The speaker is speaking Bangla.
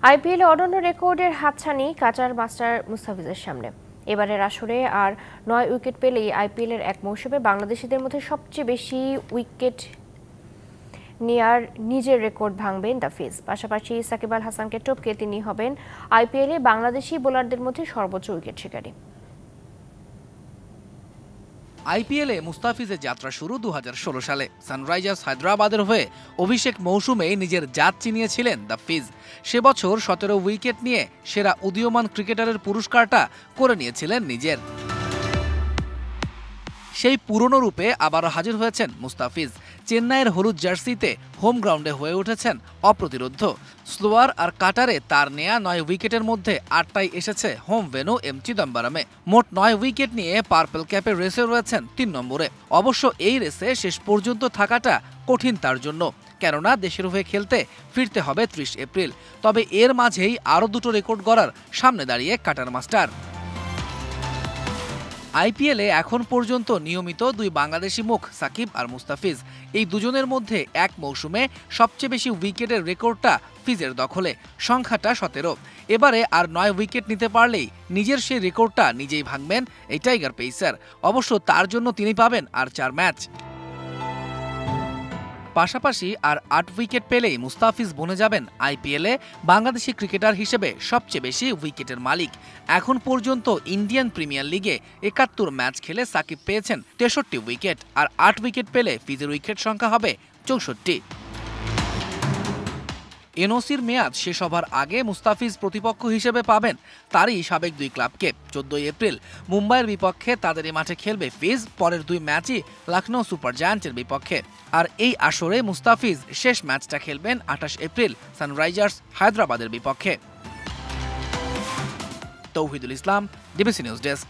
আইপিএলে অনন্য রেকর্ডের হাতছানি কাটার মাস্টার মুস্তাফিজের সামনে। এবারের আসরে আর 9 উইকেট পেলেই আইপিএলের এক মৌসুমে বাংলাদেশিদের মধ্যে সবচেয়ে বেশি উইকেট নেয়ার নিজের রেকর্ড ভাঙবেন তাফিজ। পাশাপাশি সাকিব আল হাসানকে টপকে তিনি হবেন আইপিএলে বাংলাদেশি বোলারদের মধ্যে সর্বোচ্চ উইকেট শিকারী। আইপিএলে মুস্তাফিজের যাত্রা শুরু 2016 সালে। সানরাইজার্স হায়দ্রাবাদের হয়ে অভিষেক মৌসুমে নিজের জাত চিনিয়েছিলেন তাফিজ। সে বছর 17 উইকেট নিয়ে সেরা উদীয়মান ক্রিকেটারের পুরস্কারটা করে নিয়েছিলেন নিজের। সেই পুরনো রূপে আবারও হাজির হয়েছেন মুস্তাফিজ। চেন্নাইয়ের হলুদ জার্সিতে হোম গ্রাউন্ডে হয়ে উঠেছেন অপ্রতিরোধ্য। স্লোয়ার আর কাটারে তার নেয়া 9 উইকেটের মধ্যে 8টাই এসেছে হোম ভেন্যু এম চিদম্বরমে। মোট 9 উইকেট নিয়ে পার্পল ক্যাপের রেসে রয়েছেন 3 নম্বরে। অবশ্য এই রেসে শেষ পর্যন্ত থাকাটা কঠিন তার জন্য, কেননা দেশের হয়ে খেলতে ফিরতে হবে 30 এপ্রিল। তবে এর মাঝেই আরও দুটো রেকর্ড গড়ার সামনে দাঁড়িয়ে কাটার মাস্টার। আইপিএলে এখন পর্যন্ত নিয়মিত দুই বাংলাদেশি মুখ সাকিব আর মুস্তাফিজ। এই দুজনের মধ্যে এক মৌসুমে সবচেয়ে বেশি উইকেটের রেকর্ডটা ফিজের দখলে, সংখ্যাটা 17। এবারে আর 9 উইকেট নিতে পারলেই নিজের সেই রেকর্ডটা নিজেই ভাঙবেন এই টাইগার পেসার। অবশ্য তার জন্য তিনি পাবেন আর 4 ম্যাচ। পাশাপাশি আর 8 উইকেট পেলেই মুস্তাফিজ বনে যাবেন আইপিএলে বাংলাদেশি ক্রিকেটার হিসেবে সবচেয়ে বেশি উইকেটের মালিক। এখন পর্যন্ত ইন্ডিয়ান প্রিমিয়ার লিগে 71 ম্যাচ খেলে সাকিব পেয়েছেন 63 উইকেট, আর 8 উইকেট পেলে ফিজের উইকেট সংখ্যা হবে 64। এনওসির মেয়াদ শেষ হবার আগে মুস্তাফিজ প্রতিপক্ষ হিসেবে পাবেন তারই সাবেক দুই ক্লাবকে। 14 এপ্রিল মুম্বাইয়ের বিপক্ষে তাদেরই মাঠে খেলবে ফিজ, পরের 2 ম্যাচই লখনৌ সুপার জায়ান্টের বিপক্ষে। আর এই আসরে মুস্তাফিজ শেষ ম্যাচটা খেলবেন 28 এপ্রিল সানরাইজার্স হায়দ্রাবাদের বিপক্ষে। তৌহিদুল ইসলাম, ডিবিসি নিউজ ডেস্ক।